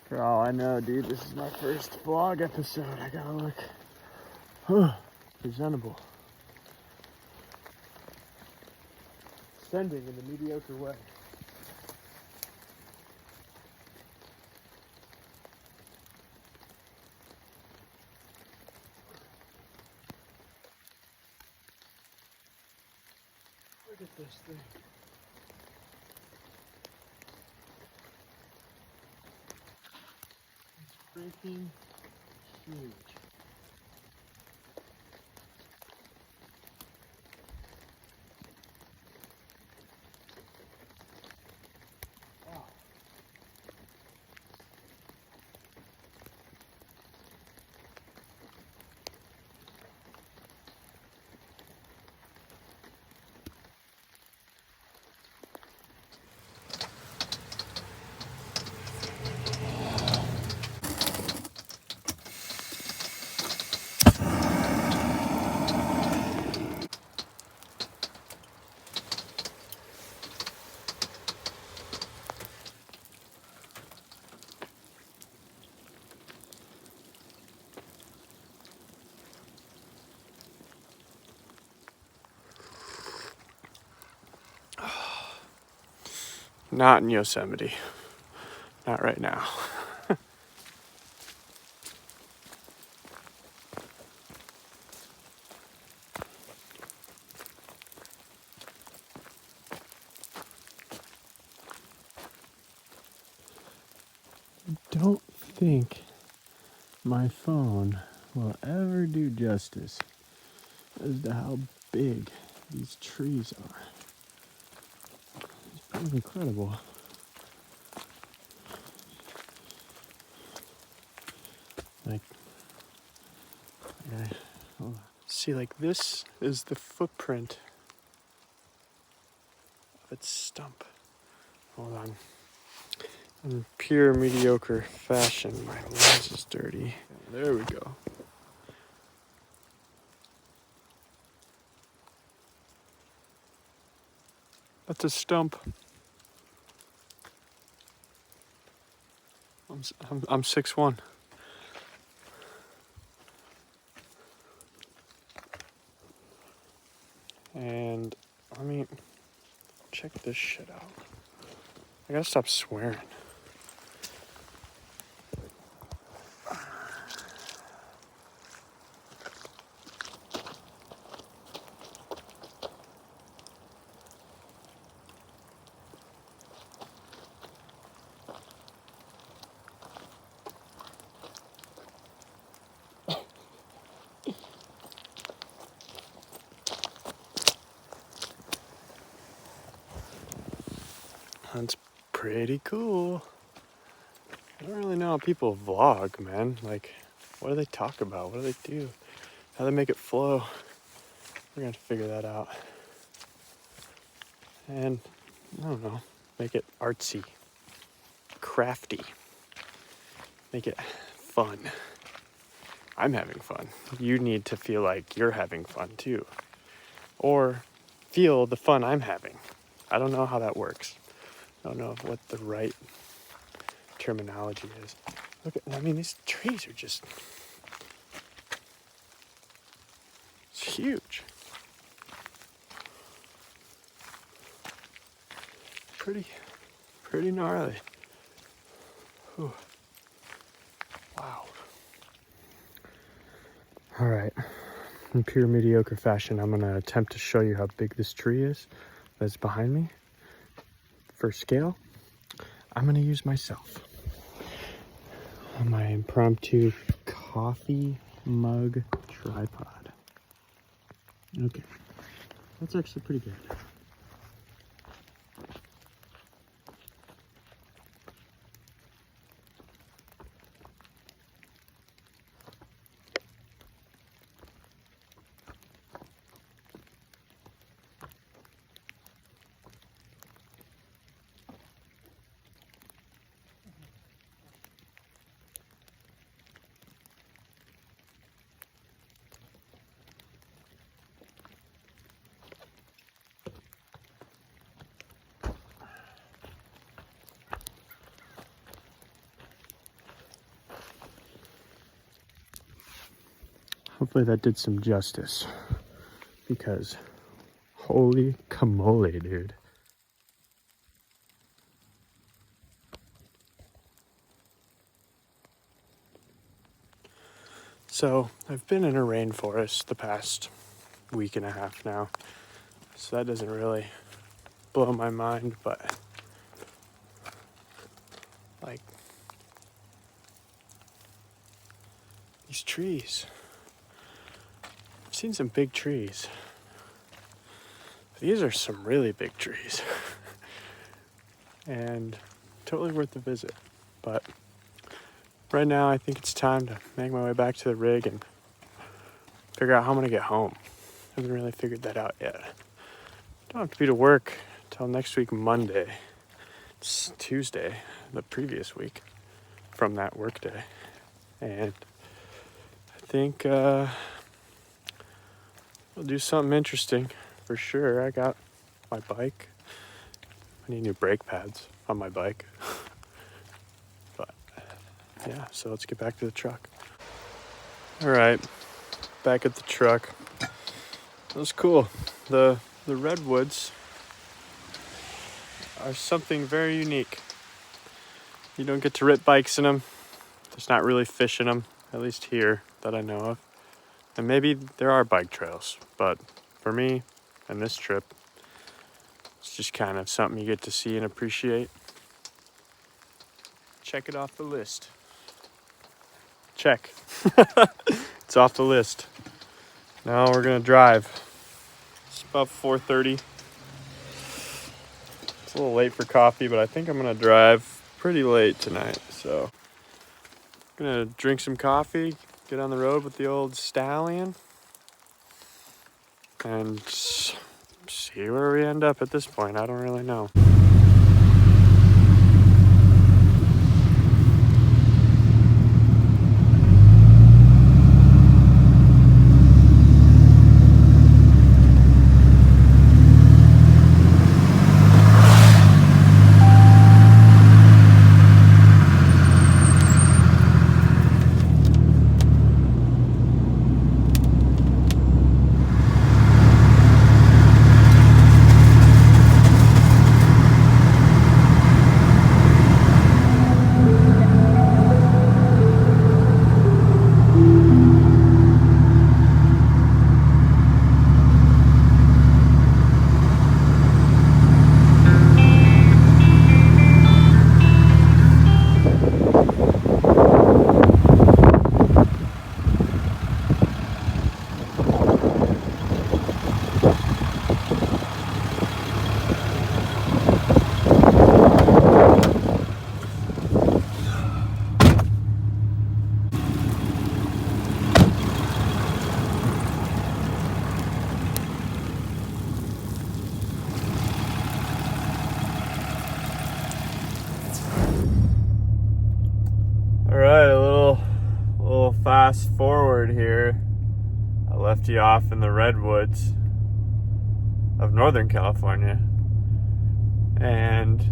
For all I know, dude, this is my first vlog episode. I gotta look presentable. Ascending in the mediocre way. Look at this thing. It's freaking huge. Wow. Not in Yosemite. Not right now. I don't think my phone will ever do justice as to how big these trees are. It's kind of incredible. Like, hold on. See, like this is the footprint of its stump. Hold on. In pure mediocre fashion, my lens is dirty. There we go. That's a stump. I'm 6'1". And I mean, check this shit out. I gotta stop swearing. That's pretty cool. I don't really know how people vlog, man. Like, what do they talk about? What do they do? How do they make it flow? We're gonna have to figure that out. And, I don't know, make it artsy, crafty, make it fun. I'm having fun. You need to feel like you're having fun too. Or feel the fun I'm having. I don't know how that works. I don't know what the right terminology is. Look at, I mean, these trees are just, it's huge. Pretty gnarly. Whew. Wow. All right, in pure mediocre fashion, I'm gonna attempt to show you how big this tree is that's behind me. For scale, I'm gonna use myself on my impromptu coffee mug tripod. Okay, that's actually pretty good. Hopefully that did some justice, because holy camole, dude. So I've been in a rainforest the past week and a half now, so that doesn't really blow my mind, but like these trees, I've seen some big trees. These are some really big trees and totally worth the visit. But right now I think it's time to make my way back to the rig and figure out how I'm gonna get home. I haven't really figured that out yet. Don't have to be to work till next week, Monday. It's Tuesday, the previous week from that work day. And I think we'll do something interesting for sure. I got my bike. I need new brake pads on my bike. But yeah, so let's get back to the truck. All right, back at the truck. That was cool. The redwoods are something very unique. You don't get to rip bikes in them. There's not really fish in them, at least here that I know of. And maybe there are bike trails, but for me and this trip, it's just kind of something you get to see and appreciate. Check it off the list. Check. It's off the list. Now we're gonna drive. It's about 4:30. It's a little late for coffee, but I think I'm gonna drive pretty late tonight. So I'm gonna drink some coffee, get on the road with the old stallion, and see where we end up at this point. I don't really know. Fast forward here, I left you off in the redwoods of Northern California, and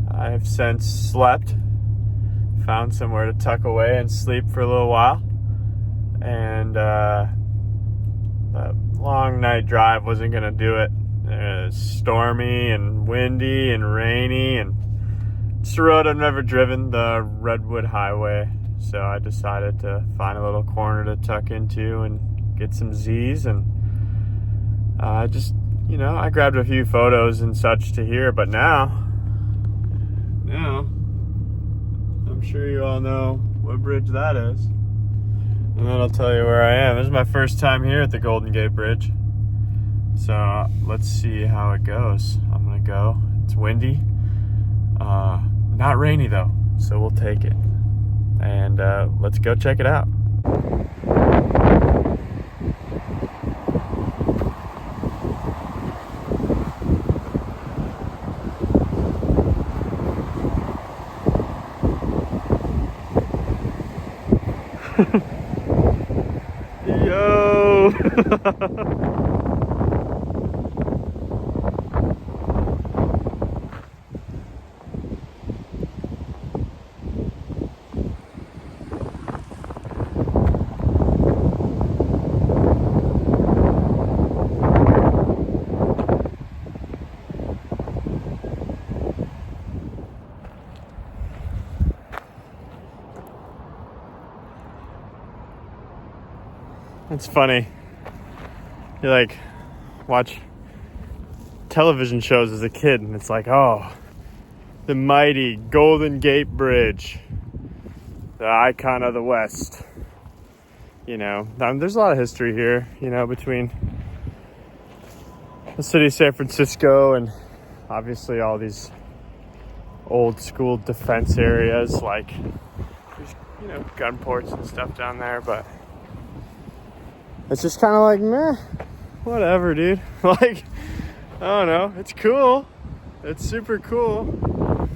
I have since slept, found somewhere to tuck away and sleep for a little while, and that long night drive wasn't gonna do it. It was stormy and windy and rainy, and it's a road I've never driven, the Redwood Highway. So I decided to find a little corner to tuck into and get some Z's, and I grabbed a few photos and such to here, but now I'm sure you all know what bridge that is, and then I'll tell you where I am. This is my first time here at the Golden Gate Bridge, so let's see how it goes. I'm gonna go. It's windy, not rainy though, so we'll take it. And let's go check it out. Yo! It's funny. You like watch television shows as a kid, and it's like, oh, the mighty Golden Gate Bridge, the icon of the West. You know, there's a lot of history here, you know, between the city of San Francisco and obviously all these old school defense areas, like, you know, gun ports and stuff down there. But it's just kind of like, meh, whatever, dude. Like, I don't know. It's cool. It's super cool.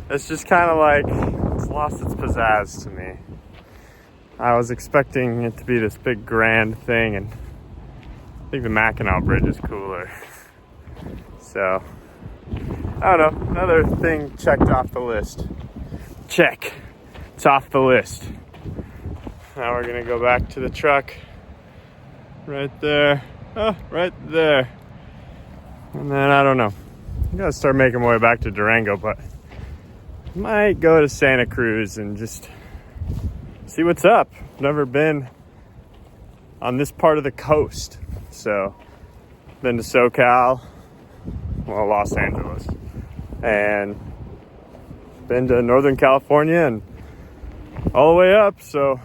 It's just kind of like, it's lost its pizzazz to me. I was expecting it to be this big grand thing, and I think the Mackinac Bridge is cooler. So, I don't know. Another thing checked off the list. Check. It's off the list. Now we're going to go back to the truck. Right there. Oh, right there. And then, I don't know. I gotta start making my way back to Durango, but might go to Santa Cruz and just see what's up. Never been on this part of the coast. So, been to SoCal, well, Los Angeles, and been to Northern California and all the way up. So,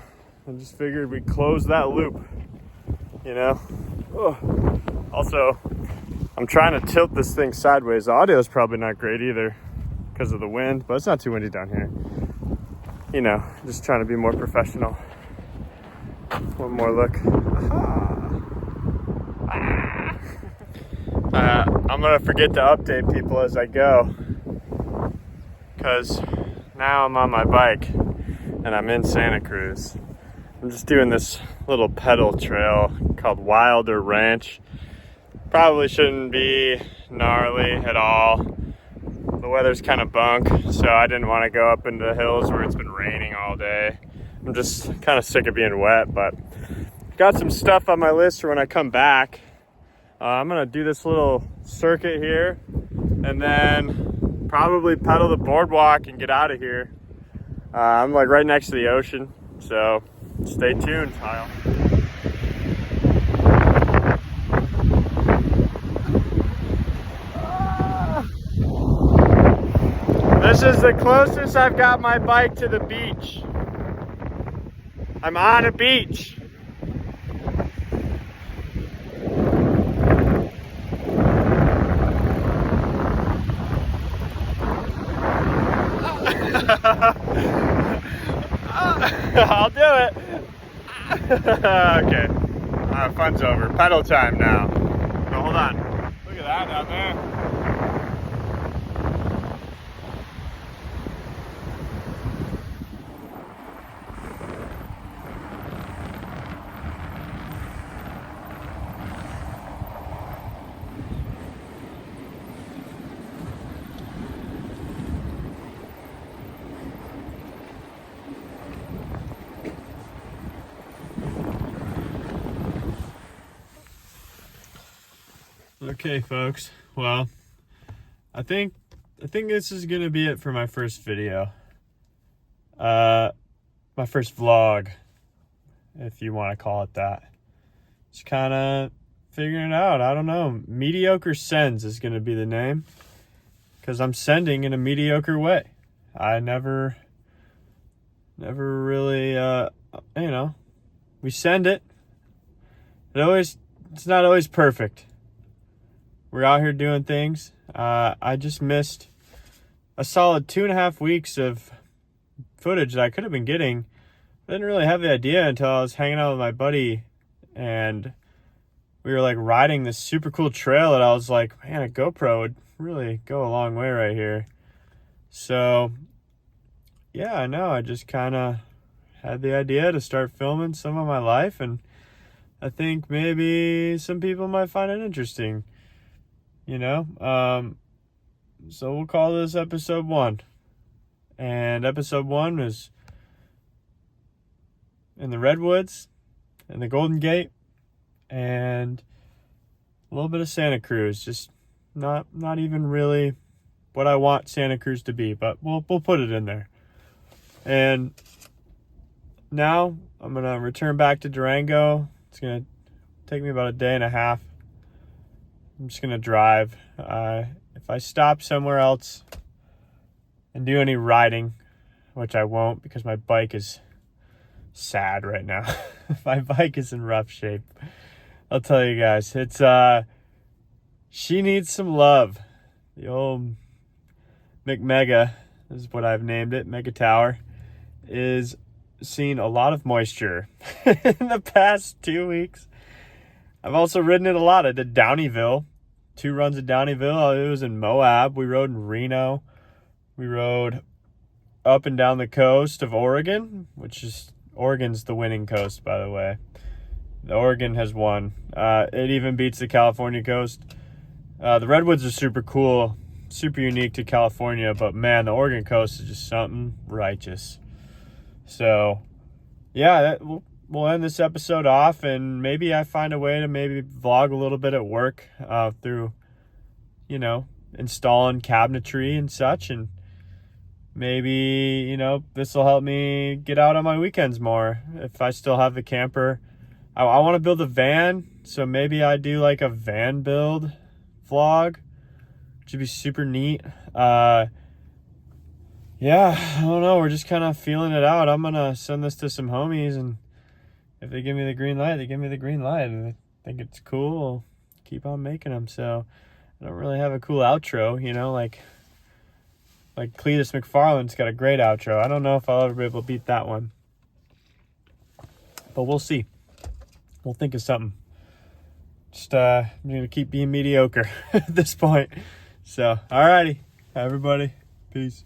I just figured we'd close that loop, you know? Oh. Also, I'm trying to tilt this thing sideways. The audio is probably not great either because of the wind, but it's not too windy down here. You know, just trying to be more professional. One more look. I'm gonna forget to update people as I go, because now I'm on my bike and I'm in Santa Cruz. I'm just doing this little pedal trail called Wilder Ranch. Probably shouldn't be gnarly at all. The weather's kind of bunk, so I didn't want to go up into the hills where it's been raining all day. I'm just kind of sick of being wet, but got some stuff on my list for when I come back. I'm gonna do this little circuit here and then probably pedal the boardwalk and get out of here. I'm like right next to the ocean, so stay tuned, Kyle. This is the closest I've got my bike to the beach. I'm on a beach. I'll do it. Okay. Fun's over. Pedal time now. Oh, hold on. Look at that down there. Okay, folks. Well, I think this is gonna be it for my first video. My first vlog, if you want to call it that. Just kind of figuring it out. I don't know. Mediocre Sends is gonna be the name, because I'm sending in a mediocre way. I never really, you know, we send it. It's not always perfect. We're out here doing things. I just missed a solid 2.5 weeks of footage that I could have been getting. I didn't really have the idea until I was hanging out with my buddy and we were like riding this super cool trail that I was like, man, a GoPro would really go a long way right here. So yeah, I know. I just kind of had the idea to start filming some of my life, and I think maybe some people might find it interesting. You know, so we'll call this episode 1. And episode 1 is in the Redwoods and the Golden Gate and a little bit of Santa Cruz. Just not even really what I want Santa Cruz to be, but we'll put it in there. And now I'm gonna return back to Durango, It's going to take me about a day and a half. I'm just going to drive. If I stop somewhere else and do any riding, which I won't because my bike is sad right now. My bike is in rough shape. I'll tell you guys. It's she needs some love. The old McMega is what I've named it. Mega Tower is seeing a lot of moisture in the past 2 weeks. I've also ridden it a lot. I did Downeyville, 2 runs at Downeyville. It was in Moab. We rode in Reno. We rode up and down the coast of Oregon, which is, Oregon's the winning coast, by the way. The Oregon has won. It even beats the California coast. The Redwoods are super cool, super unique to California, but man, the Oregon coast is just something righteous. So, yeah, we'll end this episode off, and maybe I find a way to maybe vlog a little bit at work through, you know, installing cabinetry and such, and maybe, you know, this will help me get out on my weekends more. If I still have the camper, I want to build a van, so maybe I do like a van build vlog, which would be super neat. Yeah, I don't know. We're just kind of feeling it out. I'm going to send this to some homies, and if they give me the green light, they give me the green light. And I think it's cool, I'll keep on making them. So I don't really have a cool outro, you know, like Cletus McFarland's got a great outro. I don't know if I'll ever be able to beat that one, but we'll see. We'll think of something. Just, I'm going to keep being mediocre at this point. So, alrighty, everybody. Peace.